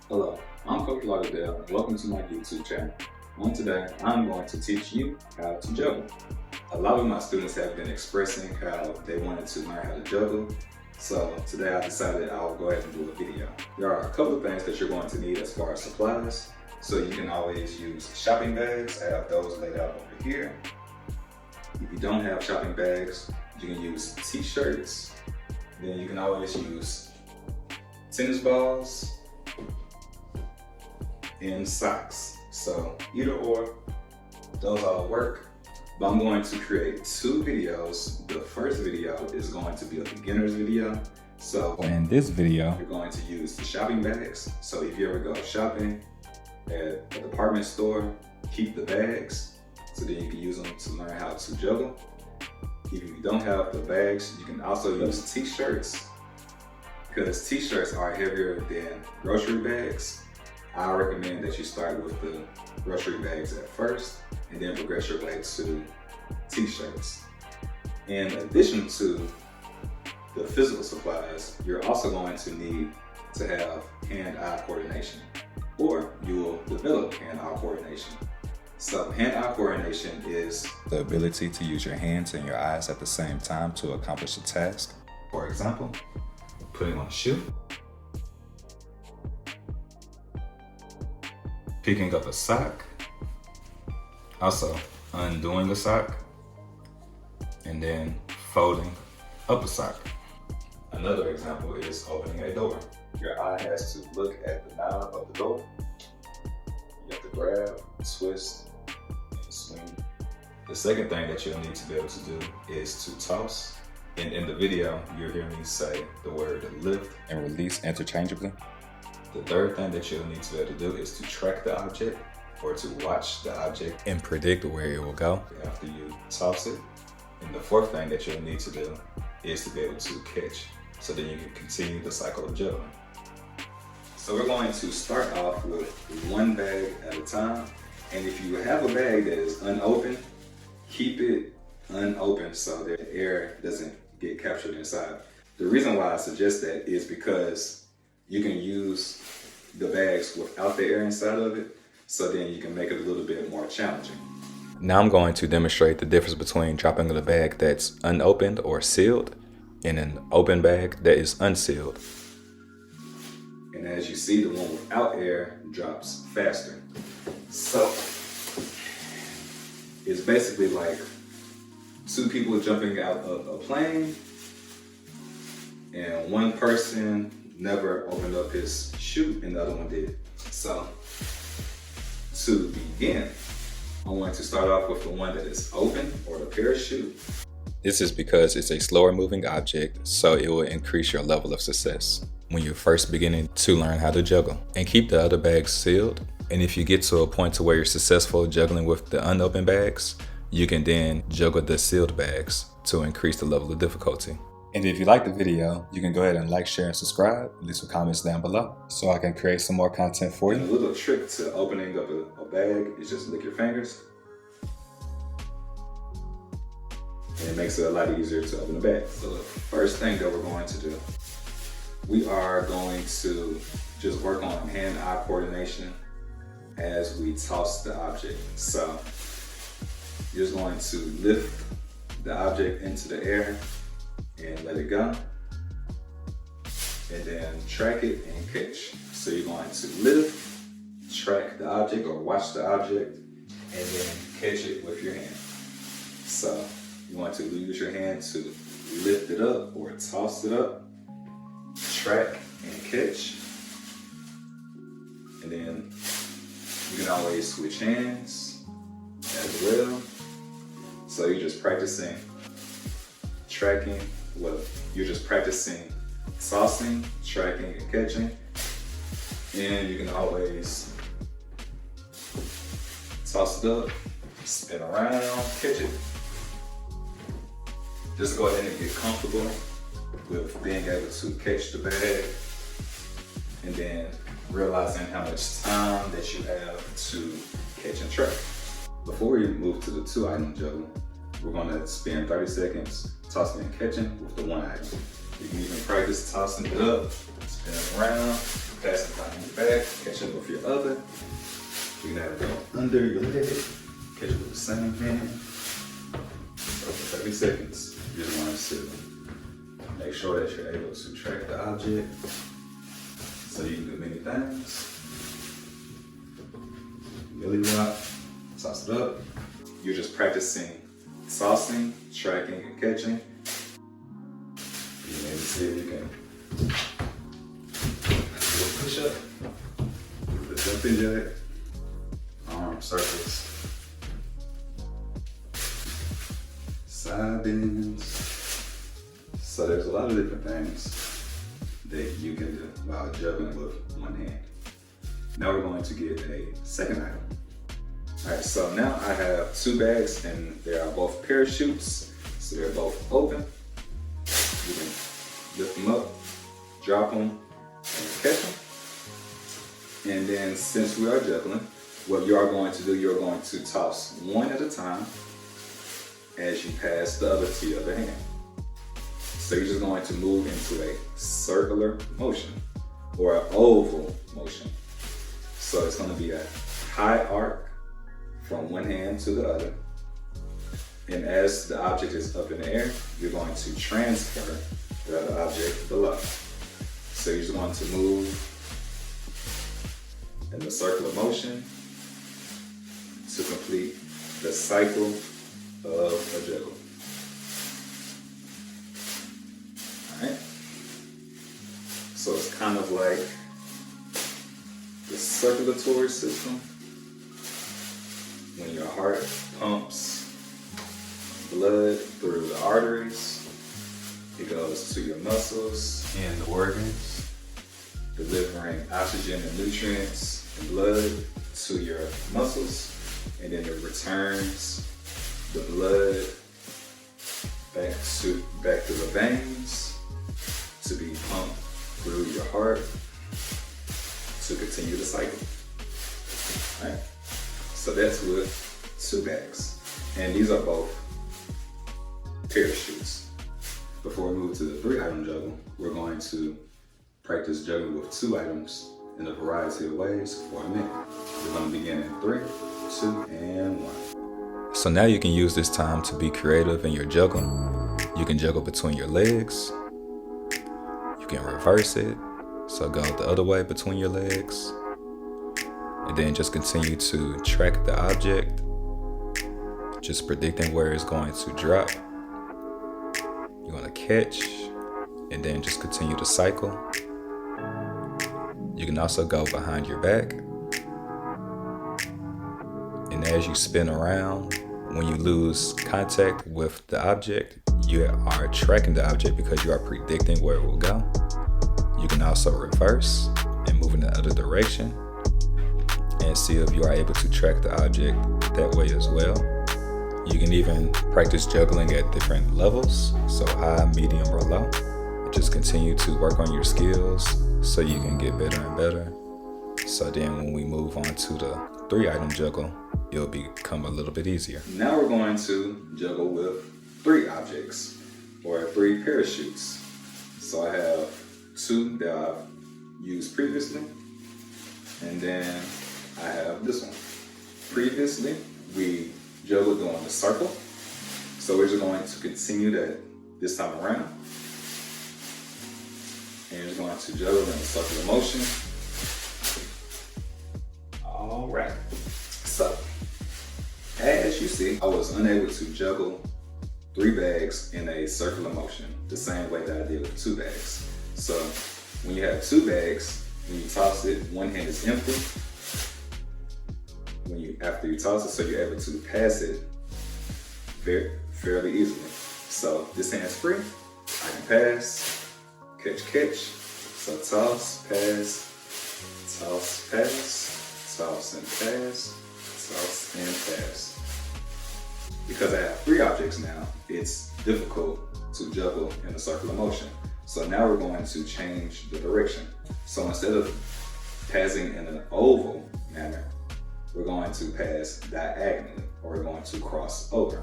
Hello, I'm Coach Lauderdale and welcome to my YouTube channel. Today, I'm going to teach you how to juggle. A lot of my students have been expressing how they wanted to learn how to juggle, so today I decided I'll go ahead and do a video. There are a couple of things that you're going to need as far as supplies, so you can always use shopping bags. I have those laid out over here. If you don't have shopping bags, you can use t-shirts. Then you can always use tennis balls and socks. So either or, those all work. But I'm going to create two videos. The first video is going to be a beginner's video. So in this video, you're going to use the shopping bags. So if you ever go shopping at a department store, keep the bags so then you can use them to learn how to juggle. If you don't have the bags, you can also use t-shirts, because t-shirts are heavier than grocery bags. I recommend that you start with the grocery bags at first and then progress your way to t-shirts. In addition to the physical supplies, you're also going to need to have hand-eye coordination, or you will develop hand-eye coordination. So hand-eye coordination is the ability to use your hands and your eyes at the same time to accomplish a task. For example, putting on a shoe, picking up a sock, also undoing a sock, and then folding up a sock. Another example is opening a door. Your eye has to look at the knob of the door. You have to grab, twist, and swing. The second thing that you'll need to be able to do is to toss. And in the video, you'll hear me say the word lift and release interchangeably. The third thing that you'll need to be able to do is to track the object, or to watch the object and predict where it will go after you toss it. And the fourth thing that you'll need to do is to be able to catch, so that you can continue the cycle of juggling. So we're going to start off with one bag at a time. And if you have a bag that is unopened, keep it unopened so that air doesn't get captured inside. The reason why I suggest that is because you can use the bags without the air inside of it, so then you can make it a little bit more challenging. Now I'm going to demonstrate the difference between dropping a bag that's unopened or sealed and an open bag that is unsealed. And as you see, the one without air drops faster. So it's basically like two people jumping out of a plane, and one person never opened up his chute and the other one did. So to begin, I want to start off with the one that is open, or the parachute. This is because it's a slower moving object, so it will increase your level of success when you're first beginning to learn how to juggle. And keep the other bags sealed. And if you get to a point to where you're successful juggling with the unopened bags, you can then juggle the sealed bags to increase the level of difficulty. And if you like the video, you can go ahead and like, share, and subscribe. Leave some comments down below so I can create some more content for you. And a little trick to opening up a bag is just lick your fingers. And it makes it a lot easier to open the bag. So the first thing that we're going to do, we are going to just work on hand-eye coordination as we toss the object. So you're just going to lift the object into the air and let it go, and then track it and catch. So you're going to lift, track the object or watch the object, and then catch it with your hand. So you want to use your hand to lift it up or toss it up, track and catch, and then you can always switch hands as well. So you're just practicing tracking, you're just practicing tossing, tracking, and catching. And you can always toss it up, spin around, catch it. Just go ahead and get comfortable with being able to catch the bag, and then realizing how much time that you have to catch and track. Before we move to the two-item juggle, we're gonna spend 30 seconds tossing and catching with the one item. You can even practice tossing it up, spin it around, pass it behind your back, catch it with your other. You can have it go under your leg, catch it with the same hand. So for 30 seconds, you just want to make sure that you're able to track the object so you can do many things. Really rock, toss it up. You're just practicing tossing, tracking, and catching. You can maybe see if you can do a push-up, do the jumping jack, arm circles, side bends. So there's a lot of different things that you can do while juggling with one hand. Now we're going to get a second item. All right, so now I have two bags and they are both parachutes, so they're both open. You can lift them up, drop them, and catch them. And then since we are juggling, what you are going to do, you're going to toss one at a time as you pass the other to your other hand. So you're just going to move into a circular motion or an oval motion. So it's going to be a high arc from one hand to the other. And as the object is up in the air, you're going to transfer the other object below. So you're just going to move in the circular motion to complete the cycle of a juggle. Alright? So it's kind of like the circulatory system. When your heart pumps blood through the arteries, it goes to your muscles and the organs, delivering oxygen and nutrients and blood to your muscles, and then it returns the blood back to the veins to be pumped through your heart to continue the cycle. All right? So that's with two bags. And these are both parachutes. Before we move to the 3-item juggle, we're going to practice juggling with 2 items in a variety of ways for a minute. We're going to begin in 3, 2, and 1. So now you can use this time to be creative in your juggling. You can juggle between your legs. You can reverse it. So go the other way between your legs. And then just continue to track the object, just predicting where it's going to drop. You're going to catch, and then just continue to cycle. You can also go behind your back. And as you spin around, when you lose contact with the object, you are tracking the object because you are predicting where it will go. You can also reverse and move in the other direction and see if you are able to track the object that way as well. You can even practice juggling at different levels, so high, medium, or low. Just continue to work on your skills so you can get better and better. So then when we move on to the 3-item juggle, it'll become a little bit easier. Now we're going to juggle with 3 objects, or 3 parachutes. So I have 2 that I've used previously, and then I have this one. Previously, we juggled doing the circle. So we're just going to continue that this time around. And you're just going to juggle in a circular motion. All right. So, as you see, I was unable to juggle 3 bags in a circular motion the same way that I did with 2 bags. So, when you have 2 bags, when you toss it, one hand is empty. After you toss it, so you're able to pass it fairly easily. So this hand's free, I can pass, catch. So toss, pass, toss, pass, toss and pass, toss and pass. Because I have 3 objects now, it's difficult to juggle in a circular motion. So now we're going to change the direction. So instead of passing in an oval manner, we're going to pass diagonally, or we're going to cross over.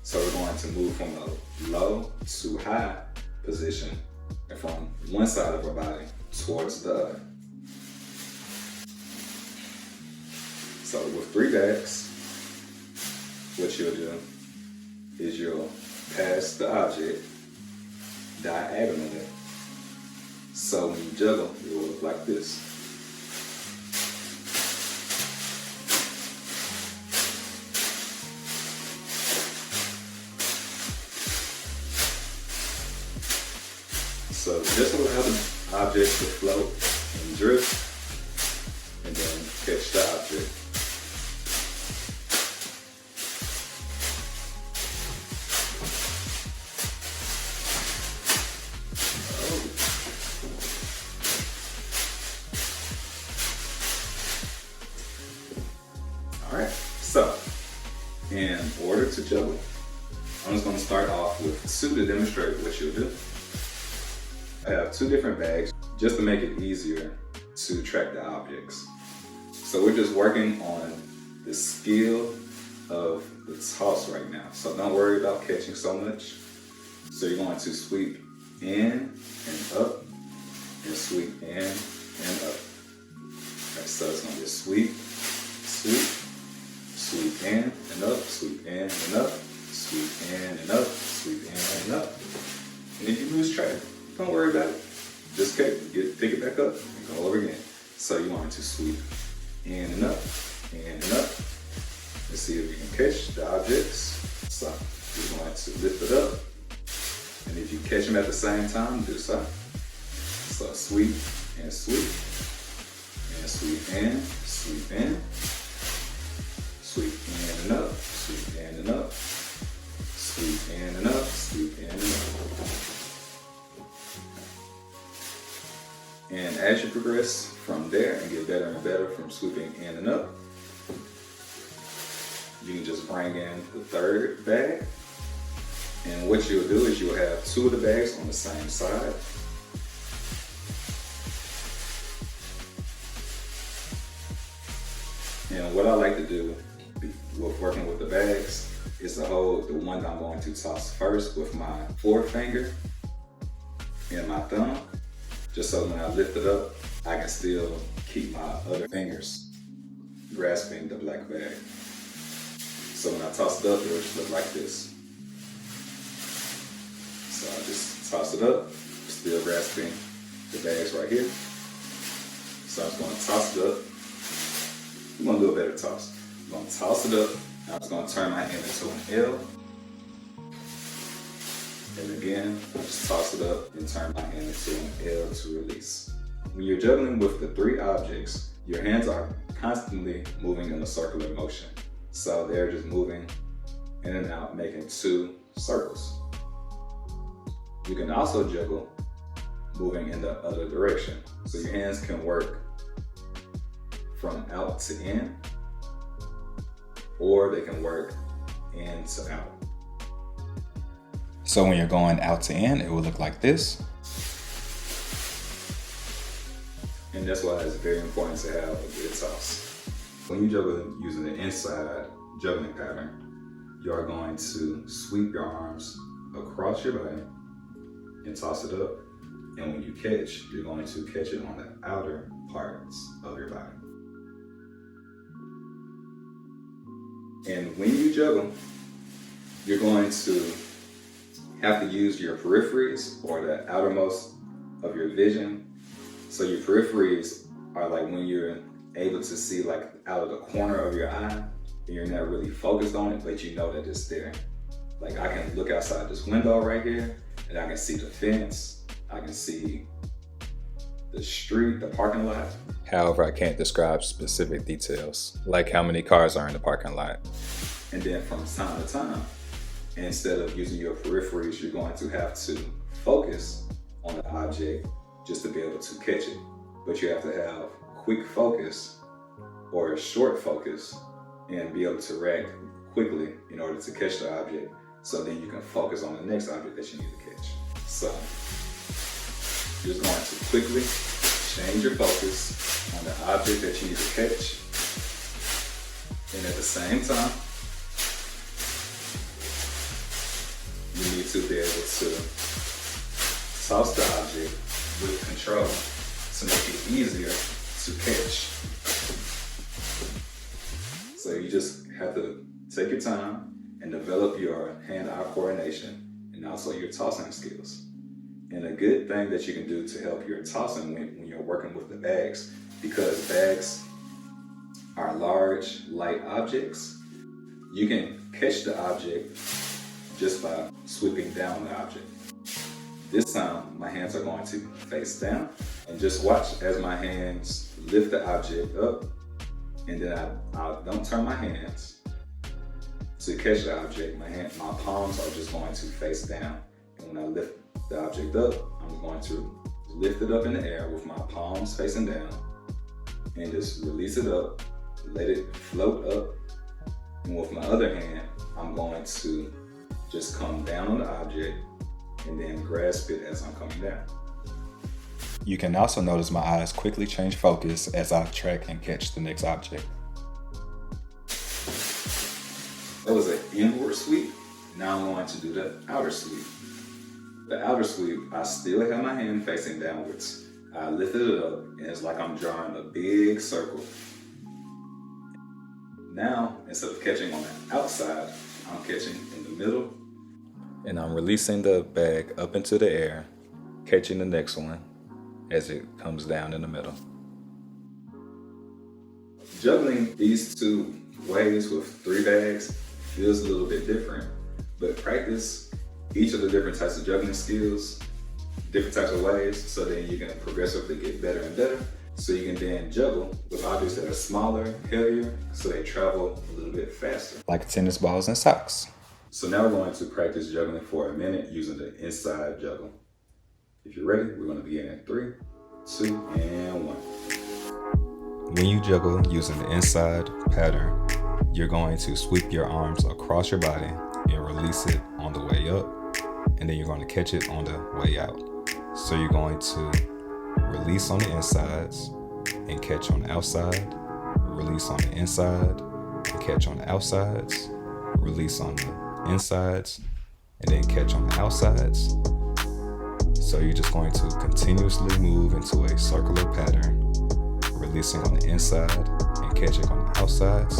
So we're going to move from a low to high position and from one side of our body towards the other. So with 3 bags, what you'll do is you'll pass the object diagonally. So when you juggle, it will look like this. So just allow the object to float and drift, and then catch the object. Alright, so in order to juggle, I'm just going to start off with 2 to demonstrate what you'll do. I have 2 different bags just to make it easier to track the objects. So we're just working on the skill of the toss right now. So don't worry about catching so much. So you're going to sweep in and up, and sweep in and up. Okay, so it's going to be a sweep, sweep, sweep in and up, sweep in and up, sweep in and up, sweep in and up. And if you lose track, don't worry about it. Just pick it back up and go over again. So you want to sweep in and up, in and up. Let's see if you can catch the objects. So you're going to lift it up. And if you catch them at the same time, do so. So sweep and sweep. And sweep in, sweep in. Sweep in and up, sweep in and up. Sweep in and up, sweep in and up. And as you progress from there and get better and better from sweeping in and up, you can just bring in the 3rd bag. And what you'll do is you'll have 2 of the bags on the same side. And what I like to do with working with the bags is to hold the one that I'm going to toss first with my forefinger and my thumb. Just so when I lift it up, I can still keep my other fingers grasping the black bag. So when I toss it up, it'll just look like this. So I just toss it up, still grasping the bags right here. So I'm just going to toss it up. I'm going to do a better toss. I'm going to toss it up. I'm just going to turn my hand into an L. And again, I just toss it up and turn my hand into an L to release. When you're juggling with the 3 objects, your hands are constantly moving in a circular motion. So they're just moving in and out, making 2 circles. You can also juggle moving in the other direction. So your hands can work from out to in, or they can work in to out. So when you're going out to in, it will look like this. And that's why it's very important to have a good toss. When you juggle using the inside juggling pattern, you are going to sweep your arms across your body and toss it up. And when you catch, you're going to catch it on the outer parts of your body. And when you juggle, you're going to have to use your peripheries, or the outermost of your vision. So your peripheries are like when you're able to see like out of the corner of your eye, and you're not really focused on it, but you know that it's there. Like I can look outside this window right here, and I can see the fence, I can see the street, the parking lot. However, I can't describe specific details, like how many cars are in the parking lot. And then from time to time, instead of using your peripheries, you're going to have to focus on the object just to be able to catch it. But you have to have quick focus or a short focus and be able to react quickly in order to catch the object, so then you can focus on the next object that you need to catch. So you're just going to quickly change your focus on the object that you need to catch, and at the same time, need to be able to toss the object with control to make it easier to catch. So you just have to take your time and develop your hand-eye coordination and also your tossing skills. And a good thing that you can do to help your tossing when you're working with the bags, because bags are large, light objects, you can catch the object just by sweeping down the object. This time, my hands are going to face down, and just watch as my hands lift the object up, and then I don't turn my hands to catch the object. My palms are just going to face down, and when I lift the object up, I'm going to lift it up in the air with my palms facing down, and just release it up, let it float up, and with my other hand, I'm going to just come down on the object and then grasp it as I'm coming down. You can also notice my eyes quickly change focus as I track and catch the next object. That was an inward sweep. Now I'm going to do the outer sweep. The outer sweep, I still have my hand facing downwards. I lifted it up, and it's like I'm drawing a big circle. Now, instead of catching on the outside, I'm catching in the middle, and I'm releasing the bag up into the air, catching the next one as it comes down in the middle. Juggling these two ways with 3 bags feels a little bit different, but practice each of the different types of juggling skills, different types of ways, so then you can progressively get better and better, so you can then juggle with objects that are smaller, heavier, so they travel a little bit faster. Like tennis balls and socks. So now we're going to practice juggling for a minute using the inside juggle. If you're ready, we're going to begin in 3, 2, and 1. When you juggle using the inside pattern, you're going to sweep your arms across your body and release it on the way up, and then you're going to catch it on the way out. So you're going to release on the insides and catch on the outside, release on the inside and catch on the outsides, release on the insides and then catch on the outsides. So you're just going to continuously move into a circular pattern, releasing on the inside and catching on the outsides.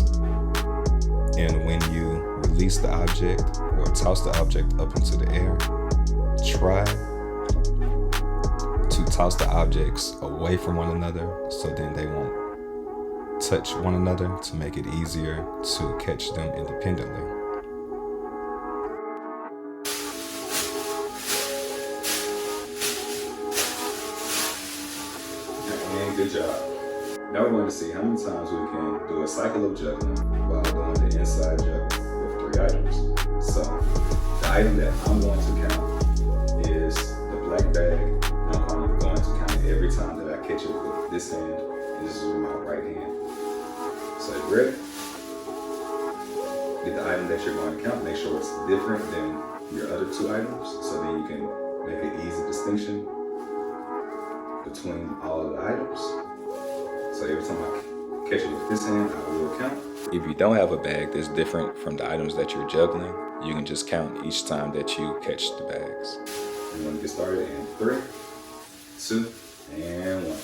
And when you release the object or toss the object up into the air, try to toss the objects away from one another so then they won't touch one another, to make it easier to catch them independently. And good job. Now we're going to see how many times we can do a cycle of juggling while doing the inside juggle with 3 items. So the item that I'm going to count is the black bag. I'm going to count it every time that I catch it with this hand, and this is with my right hand. So you ready? Get the item that you're going to count, make sure it's different than your other 2 items, so then you can make an easy distinction between all of the items. So every time I catch it with this hand, I will count. If you don't have a bag that's different from the items that you're juggling, you can just count each time that you catch the bags. I'm going to get started in 3, 2, and 1.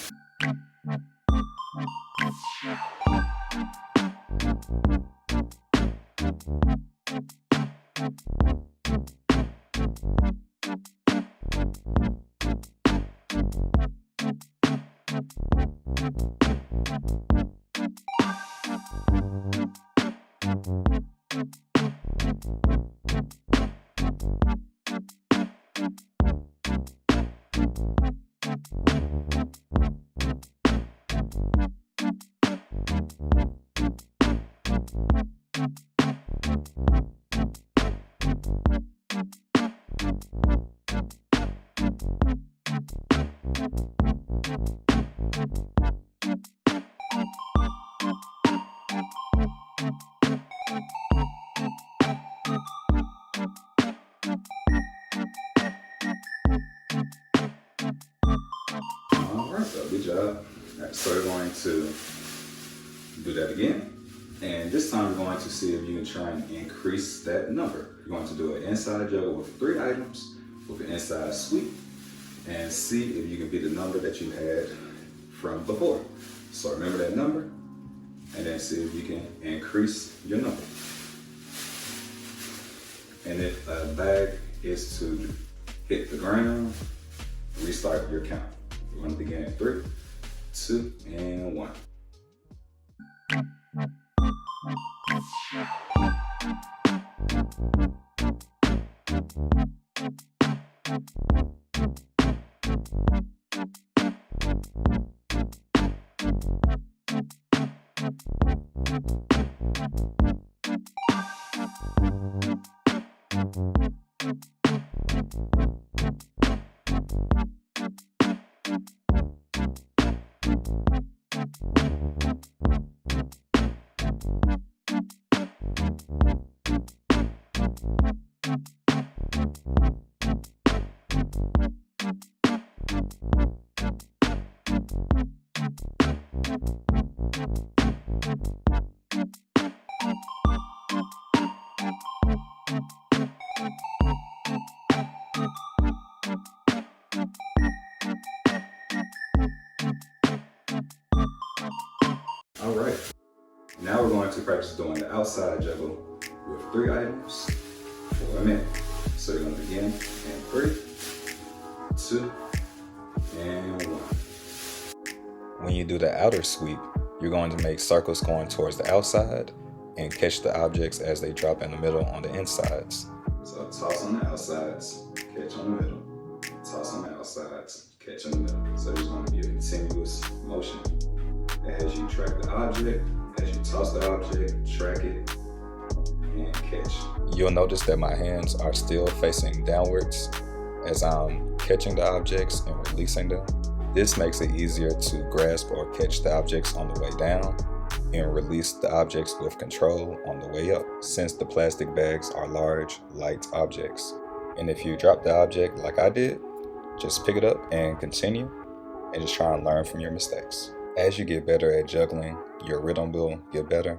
Alright, so good job. Alright, so we're going to do that again. And this time we're going to see if you can try and increase that number. You're going to do an inside juggle with 3 items with an inside sweep and see if you can beat the number that you had from before. So remember that number and then see if you can increase your number. And if a bag is to hit the ground, restart your count. We're going to begin in 3, 2, and 1. All right, now we're going to practice doing the outside juggle with 3 items for a minute. So you're going to begin in 3, 2, and 1. When you do the outer sweep, you're going to make circles going towards the outside and catch the objects as they drop in the middle on the insides. So toss on the outsides, catch on the middle, toss on the outsides, catch in the middle. So it's going to be a continuous motion. As you track the object, as you toss the object, track it, and catch. You'll notice that my hands are still facing downwards as I'm catching the objects and releasing them. This makes it easier to grasp or catch the objects on the way down and release the objects with control on the way up, since the plastic bags are large, light objects. And if you drop the object like I did, just pick it up and continue, and just try and learn from your mistakes. As you get better at juggling, your rhythm will get better,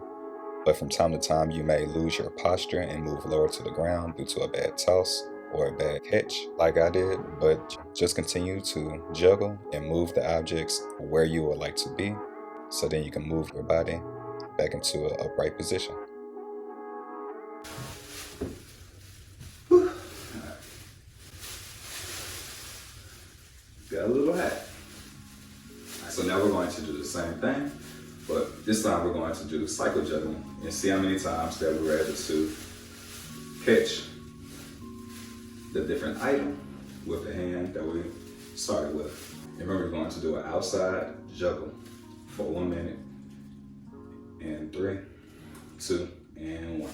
but from time to time you may lose your posture and move lower to the ground due to a bad toss or a bad catch like I did, but just continue to juggle and move the objects where you would like to be, so then you can move your body back into an upright position. Whew. Right. Got a little hat. So now we're going to do the same thing, but this time we're going to do cycle juggling and see how many times that we're able to catch the different item with the hand that we started with. And remember, we're going to do an outside juggle for 1 minute and 3, 2, and 1.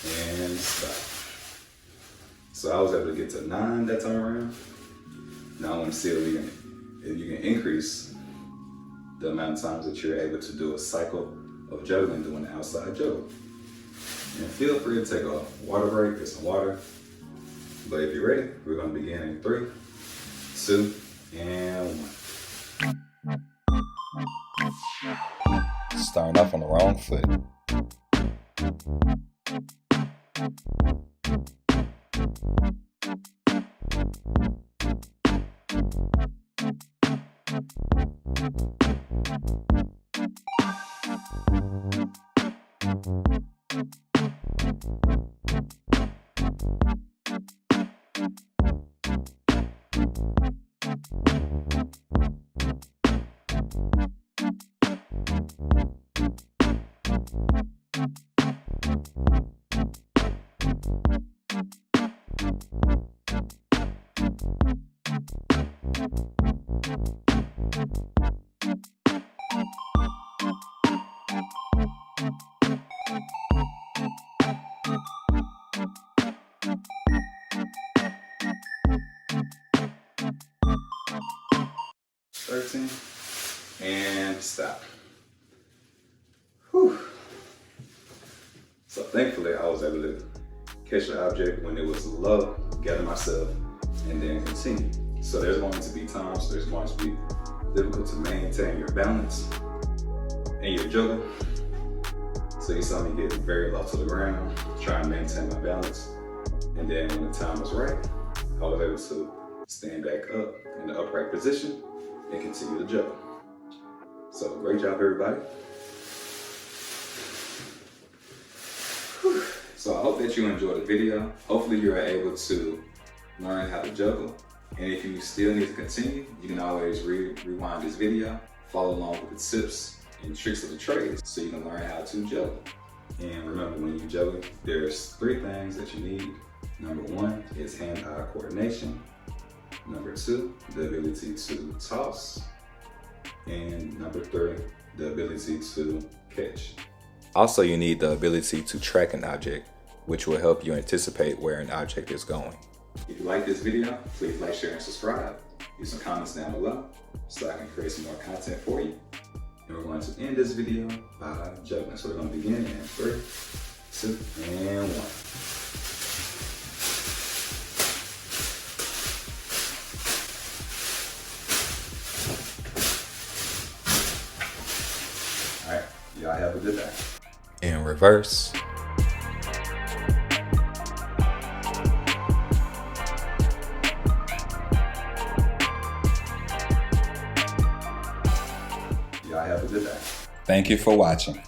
And stop. So I was able to get to 9 that time around. Now I want to see if you can increase the amount of times that you're able to do a cycle of juggling, doing the outside juggle. And feel free to take a water break, get some water. But if you're ready, we're going to begin in 3, 2, and 1. Starting off on the wrong foot. stop. Whew. So thankfully I was able to catch the object when it was low, gather myself, and then continue. So there's going to be times, there's going to be difficult to maintain your balance and your juggle. So you saw me get very low to the ground, try and maintain my balance. And then when the time was right, I was able to stand back up in the upright position and continue to juggle. So great job, everybody. Whew. So I hope that you enjoyed the video. Hopefully you are able to learn how to juggle. And if you still need to continue, you can always rewind this video, follow along with the tips and tricks of the trade so you can learn how to juggle. And remember, when you juggle, there's 3 things that you need. Number 1 is hand-eye coordination. Number 2, the ability to toss. And number 3, the ability to catch. Also, you need the ability to track an object, which will help you anticipate where an object is going. If you like this video, please like, share, and subscribe. Leave some comments down below so I can create some more content for you. And we're going to end this video by juggling. So we're going to begin in 3, 2, and 1. All right, y'all have a good day. In reverse. Y'all have a good day. Thank you for watching.